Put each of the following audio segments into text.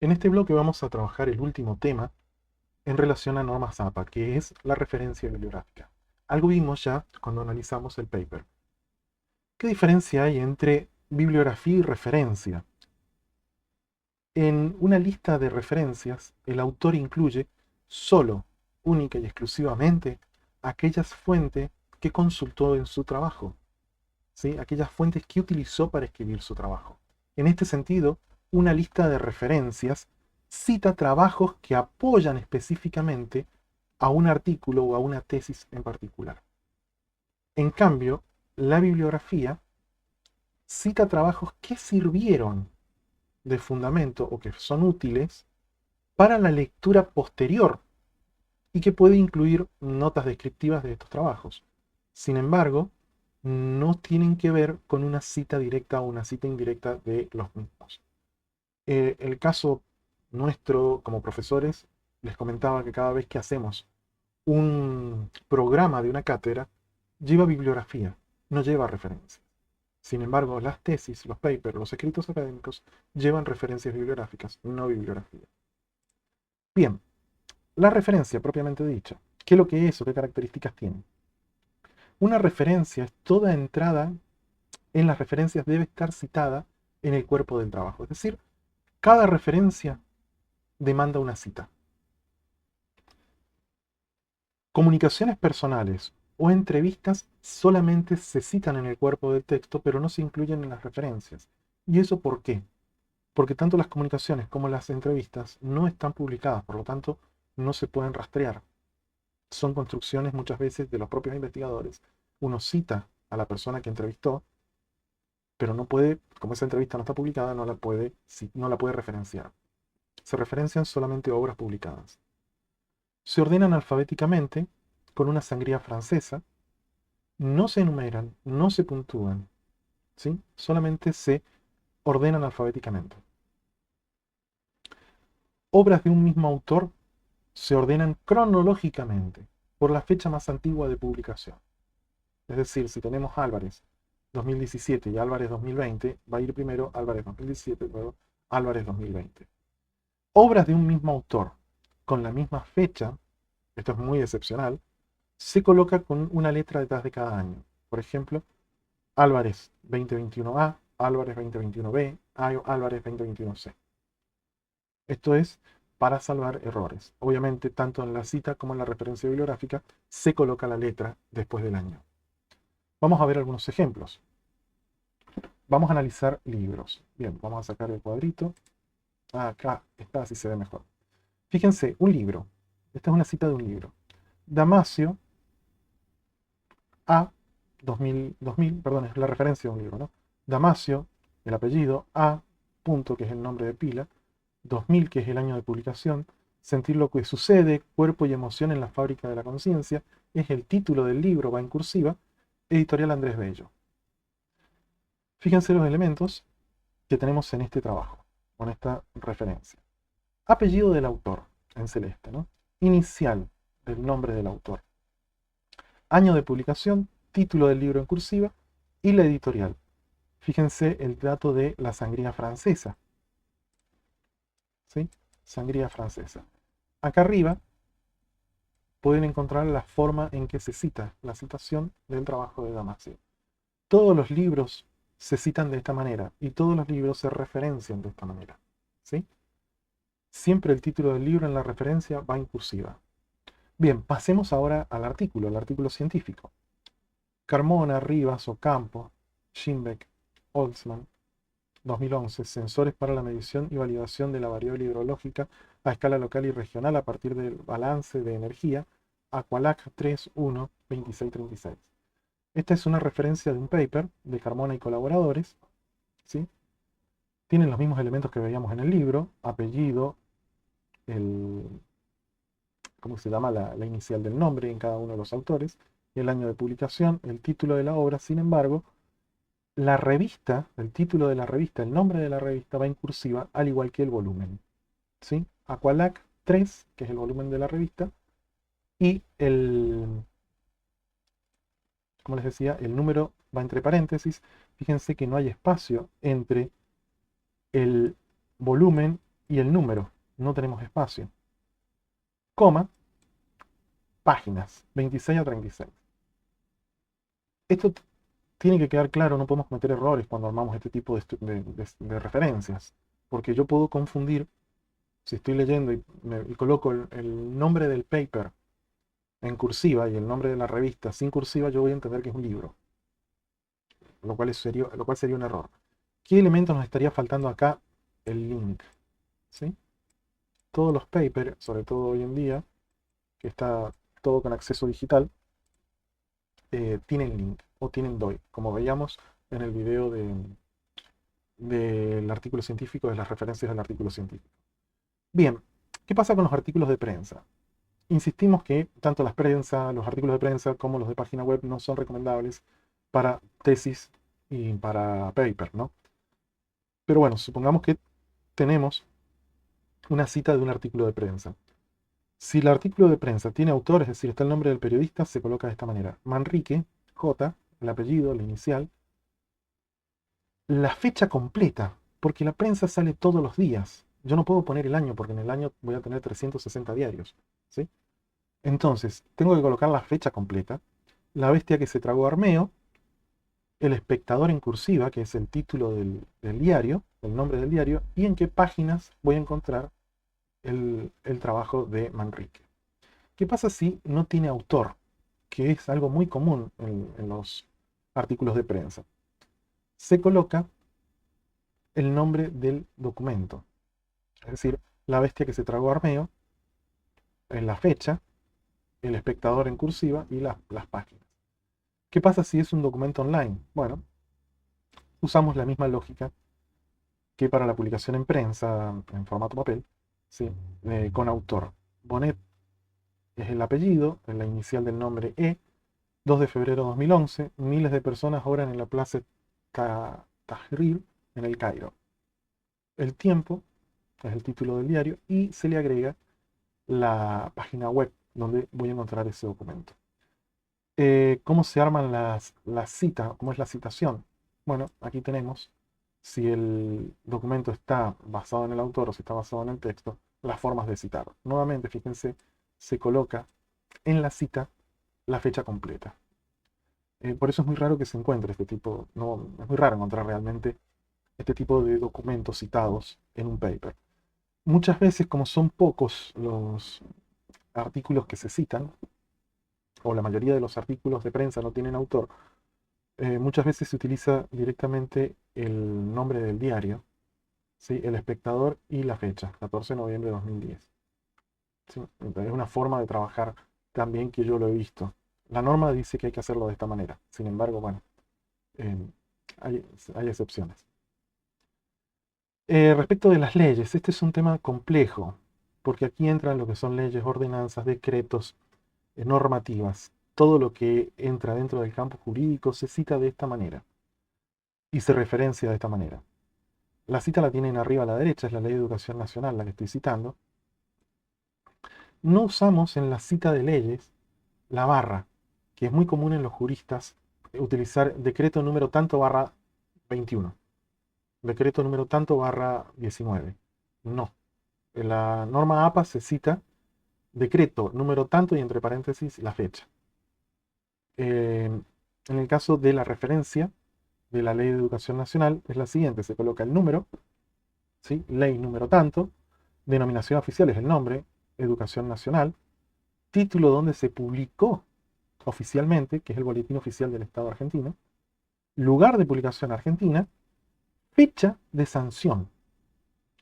En este bloque vamos a trabajar el último tema en relación a normas APA, que es la referencia bibliográfica. Algo vimos ya cuando analizamos el paper. ¿Qué diferencia hay entre bibliografía y referencia? En una lista de referencias, el autor incluye solo, única y exclusivamente, aquellas fuentes que consultó en su trabajo, ¿sí? Aquellas fuentes que utilizó para escribir su trabajo. En este sentido, una lista de referencias cita trabajos que apoyan específicamente a un artículo o a una tesis en particular. En cambio, la bibliografía cita trabajos que sirvieron de fundamento o que son útiles para la lectura posterior y que puede incluir notas descriptivas de estos trabajos. Sin embargo, no tienen que ver con una cita directa o una cita indirecta de los mismos. El caso nuestro como profesores, les comentaba que cada vez que hacemos un programa de una cátedra, lleva bibliografía, no lleva referencias. Sin embargo, las tesis, los papers, los escritos académicos llevan referencias bibliográficas, no bibliografía. Bien, la referencia propiamente dicha, ¿qué es lo que es o qué características tiene? Una referencia es toda entrada en las referencias debe estar citada en el cuerpo del trabajo. Es decir, cada referencia demanda una cita. Comunicaciones personales o entrevistas solamente se citan en el cuerpo del texto, pero no se incluyen en las referencias. ¿Y eso por qué? Porque tanto las comunicaciones como las entrevistas no están publicadas, por lo tanto, no se pueden rastrear. Son construcciones muchas veces de los propios investigadores. Uno cita a la persona que entrevistó, pero no puede, como esa entrevista no está publicada, no la puede referenciar. Se referencian solamente obras publicadas. Se ordenan alfabéticamente con una sangría francesa, no se enumeran, no se puntúan, ¿sí? Solamente se ordenan alfabéticamente. Obras de un mismo autor se ordenan cronológicamente por la fecha más antigua de publicación. Es decir, si tenemos Álvarez 2017 y Álvarez 2020, va a ir primero Álvarez 2017, luego Álvarez 2020. Obras de un mismo autor con la misma fecha, esto es muy excepcional, se coloca con una letra detrás de cada año. Por ejemplo, Álvarez 2021A, Álvarez 2021B, Álvarez 2021C. Esto es para salvar errores. Obviamente, tanto en la cita como en la referencia bibliográfica se coloca la letra después del año. Vamos a ver algunos ejemplos. Vamos a analizar libros. Bien, vamos a sacar el cuadrito. Acá está, así se ve mejor. Fíjense, un libro. Esta es una cita de un libro. Damasio A 2000, perdón, es la referencia de un libro, ¿no? Damasio, el apellido, A, punto, que es el nombre de pila, 2000, que es el año de publicación, sentir lo que sucede, cuerpo y emoción en la fábrica de la conciencia, es el título del libro, va en cursiva, editorial Andrés Bello. Fíjense los elementos que tenemos en este trabajo, con esta referencia. Apellido del autor, en celeste, ¿no? Inicial del nombre del autor. Año de publicación, título del libro en cursiva y la editorial. Fíjense el dato de la sangría francesa, ¿sí? Sangría francesa. Acá arriba pueden encontrar la forma en que se cita, la citación del trabajo de Damasio. Todos los libros se citan de esta manera y todos los libros se referencian de esta manera, ¿sí? Siempre el título del libro en la referencia va en cursiva. Bien, pasemos ahora al artículo científico. Carmona, Rivas, Ocampo, Schimbeck, Holtzman, 2011, sensores para la medición y validación de la variable hidrológica a escala local y regional a partir del balance de energía, Aqualac 3.1.2636. Esta es una referencia de un paper de Carmona y colaboradores, ¿sí? Tienen los mismos elementos que veíamos en el libro, apellido, el, ¿cómo se llama? La inicial del nombre en cada uno de los autores, el año de publicación, el título de la obra. Sin embargo, la revista, el título de la revista, el nombre de la revista va en cursiva, al igual que el volumen, ¿sí? Aqualac 3, que es el volumen de la revista, y como les decía, el número va entre paréntesis. Fíjense que no hay espacio entre el volumen y el número, no tenemos espacio, coma, páginas, 26 a 36. Esto tiene que quedar claro, no podemos cometer errores cuando armamos este tipo de referencias, porque yo puedo confundir, si estoy leyendo y coloco el nombre del paper en cursiva y el nombre de la revista sin cursiva, yo voy a entender que es un libro, lo cual sería un error. ¿Qué elemento nos estaría faltando acá? El link, ¿sí? Todos los papers, sobre todo hoy en día, que está todo con acceso digital, tienen link o tienen DOI, como veíamos en el video del artículo científico, de las referencias del artículo científico. Bien, ¿qué pasa con los artículos de prensa? Insistimos que tanto las prensa, los artículos de prensa como los de página web no son recomendables para tesis y para paper, ¿no? Pero bueno, supongamos que tenemos una cita de un artículo de prensa. Si el artículo de prensa tiene autor, es decir, está el nombre del periodista, se coloca de esta manera. Manrique, J, el apellido, la inicial, la fecha completa, porque la prensa sale todos los días. Yo no puedo poner el año, porque en el año voy a tener 360 diarios, ¿sí? Entonces, tengo que colocar la fecha completa, la bestia que se tragó Armeo, el espectador en cursiva, que es el título del diario, el nombre del diario, y en qué páginas voy a encontrar el trabajo de Manrique. ¿Qué pasa si no tiene autor? Que es algo muy común en los artículos de prensa. Se coloca el nombre del documento. Es decir, la bestia que se tragó Armeo, en la fecha, el espectador en cursiva y las páginas. ¿Qué pasa si es un documento online? Bueno, usamos la misma lógica que para la publicación en prensa, en formato papel, ¿sí? Con autor. Bonet es el apellido, es la inicial del nombre E. 2 de febrero de 2011, miles de personas oran en la Plaza Tahrir, en el Cairo. El tiempo es el título del diario y se le agrega la página web donde voy a encontrar ese documento. ¿Cómo se arman las citas? ¿Cómo es la citación? Bueno, aquí tenemos, si el documento está basado en el autor o si está basado en el texto, las formas de citar. Nuevamente, fíjense, se coloca en la cita la fecha completa. Por eso es muy raro que se encuentre este tipo, no, es muy raro encontrar realmente este tipo de documentos citados en un paper. Muchas veces, como son pocos los artículos que se citan, o la mayoría de los artículos de prensa no tienen autor, muchas veces se utiliza directamente el nombre del diario, ¿sí? El espectador y la fecha, 14 de noviembre de 2010. ¿Sí? Es una forma de trabajar también que yo lo he visto. La norma dice que hay que hacerlo de esta manera. Sin embargo, bueno, eh, hay excepciones. Respecto de las leyes, este es un tema complejo, porque aquí entran lo que son leyes, ordenanzas, decretos, normativas. Todo lo que entra dentro del campo jurídico se cita de esta manera y se referencia de esta manera. La cita la tienen arriba a la derecha, es la Ley de Educación Nacional, la que estoy citando. No usamos en la cita de leyes la barra, que es muy común en los juristas utilizar decreto número tanto barra 21, decreto número tanto barra 19. No. En la norma APA se cita decreto número tanto y entre paréntesis la fecha. En el caso de la referencia de la Ley de Educación Nacional es la siguiente, se coloca el número, ¿sí? Ley número tanto, denominación oficial es el nombre, Educación Nacional, título donde se publicó oficialmente, que es el Boletín Oficial del Estado argentino, lugar de publicación Argentina, fecha de sanción,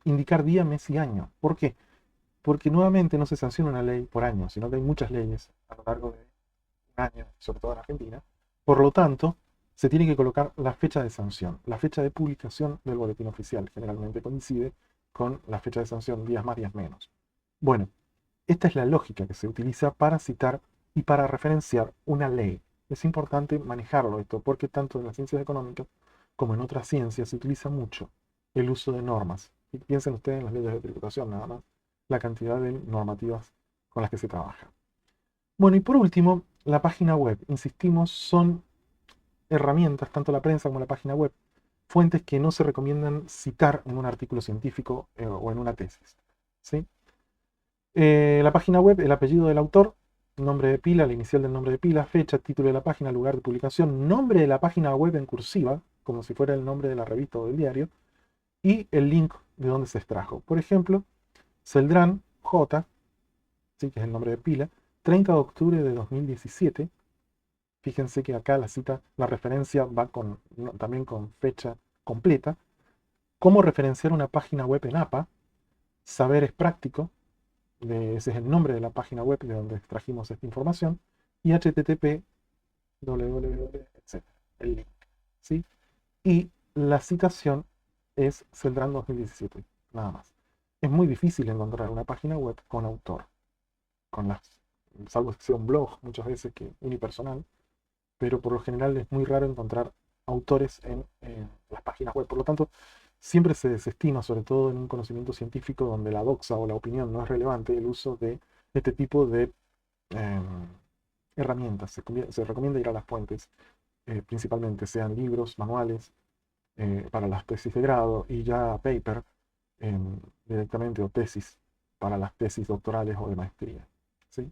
indicar día, mes y año. ¿Por qué? Porque nuevamente no se sanciona una ley por año, sino que hay muchas leyes a lo largo de un año, sobre todo en Argentina. Por lo tanto, se tiene que colocar la fecha de sanción. La fecha de publicación del boletín oficial generalmente coincide con la fecha de sanción, días más, días menos. Bueno, esta es la lógica que se utiliza para citar y para referenciar una ley. Es importante manejarlo esto, porque tanto en las ciencias económicas como en otras ciencias se utiliza mucho el uso de normas. Y piensen ustedes en las leyes de tributación, nada más, la cantidad de normativas con las que se trabaja. Bueno, y por último, la página web. Insistimos, son herramientas, tanto la prensa como la página web, fuentes que no se recomiendan citar en un artículo científico o en una tesis. ¿Sí? La página web, el apellido del autor, nombre de pila, la inicial del nombre de pila, fecha, título de la página, lugar de publicación, nombre de la página web en cursiva, como si fuera el nombre de la revista o del diario, y el link de donde se extrajo. Por ejemplo, Celdrán J, ¿sí? Que es el nombre de pila, 30 de octubre de 2017. Fíjense que acá la cita, la referencia va también con fecha completa. ¿Cómo referenciar una página web en APA? Saber es práctico, ese es el nombre de la página web de donde extrajimos esta información, y HTTP, www, etc. El link. ¿Sí? Y la citación es Celdrán 2017, nada más. Es muy difícil encontrar una página web con autor, con las, salvo que sea un blog muchas veces que unipersonal, pero por lo general es muy raro encontrar autores en las páginas web. Por lo tanto, siempre se desestima, sobre todo en un conocimiento científico donde la doxa o la opinión no es relevante, el uso de este tipo de em, herramientas. Se recomienda ir a las fuentes, principalmente sean libros, manuales, para las tesis de grado y ya paper directamente o tesis para las tesis doctorales o de maestría. ¿Sí?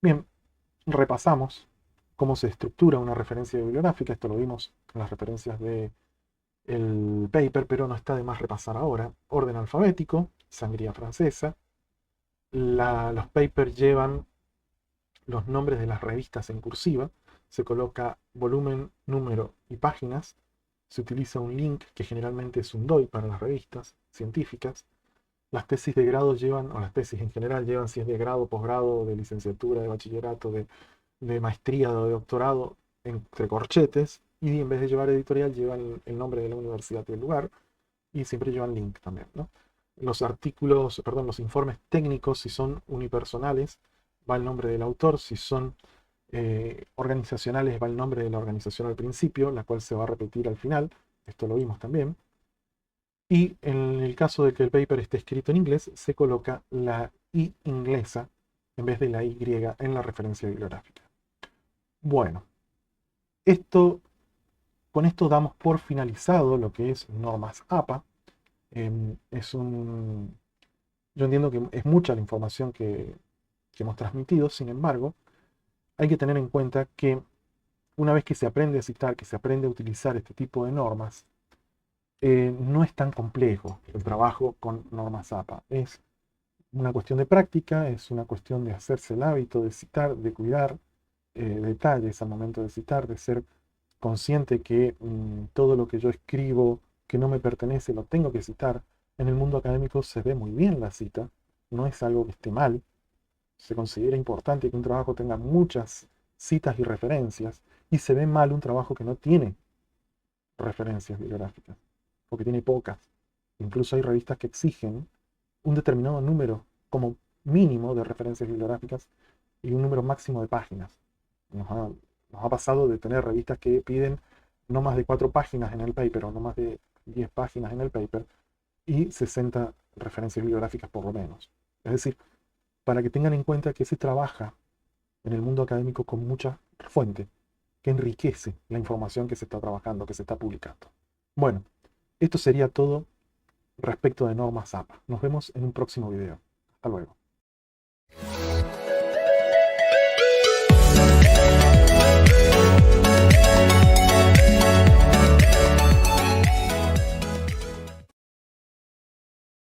Bien, repasamos cómo se estructura una referencia bibliográfica. Esto lo vimos en las referencias del paper, pero no está de más repasar ahora. Orden alfabético, sangría francesa. Los papers llevan los nombres de las revistas en cursiva. Se coloca volumen, número y páginas. Se utiliza un link que generalmente es un DOI para las revistas científicas. Las tesis de grado llevan, o las tesis en general llevan, si es de grado, posgrado, de licenciatura, de bachillerato, de maestría o de doctorado, entre corchetes, y en vez de llevar editorial llevan el nombre de la universidad y el lugar, y siempre llevan link también, ¿no? Los artículos, perdón, los informes técnicos, si son unipersonales, va el nombre del autor; si son organizacionales, va el nombre de la organización al principio, la cual se va a repetir al final. Esto lo vimos también. Y en el caso de que el paper esté escrito en inglés, se coloca la I inglesa en vez de la Y en la referencia bibliográfica. Bueno, esto, con esto damos por finalizado lo que es normas APA. Es un, yo entiendo que es mucha la información que hemos transmitido; sin embargo, hay que tener en cuenta que una vez que se aprende a citar, que se aprende a utilizar este tipo de normas, no es tan complejo el trabajo con normas APA. Es una cuestión de práctica, es una cuestión de hacerse el hábito de citar, de cuidar detalles al momento de citar, de ser consciente que todo lo que yo escribo que no me pertenece lo tengo que citar. En el mundo académico se ve muy bien la cita, no es algo que esté mal. Se considera importante que un trabajo tenga muchas citas y referencias, y se ve mal un trabajo que no tiene referencias bibliográficas, o que tiene pocas. Incluso hay revistas que exigen un determinado número como mínimo de referencias bibliográficas y un número máximo de páginas. Nos ha, nos ha pasado de tener revistas que piden no más de 4 páginas en el paper o no más de 10 páginas en el paper y 60 referencias bibliográficas por lo menos. Es decir, para que tengan en cuenta que se trabaja en el mundo académico con mucha fuente que enriquece la información que se está trabajando, que se está publicando. Bueno, esto sería todo respecto de normas APA. Nos vemos en un próximo video. Hasta luego.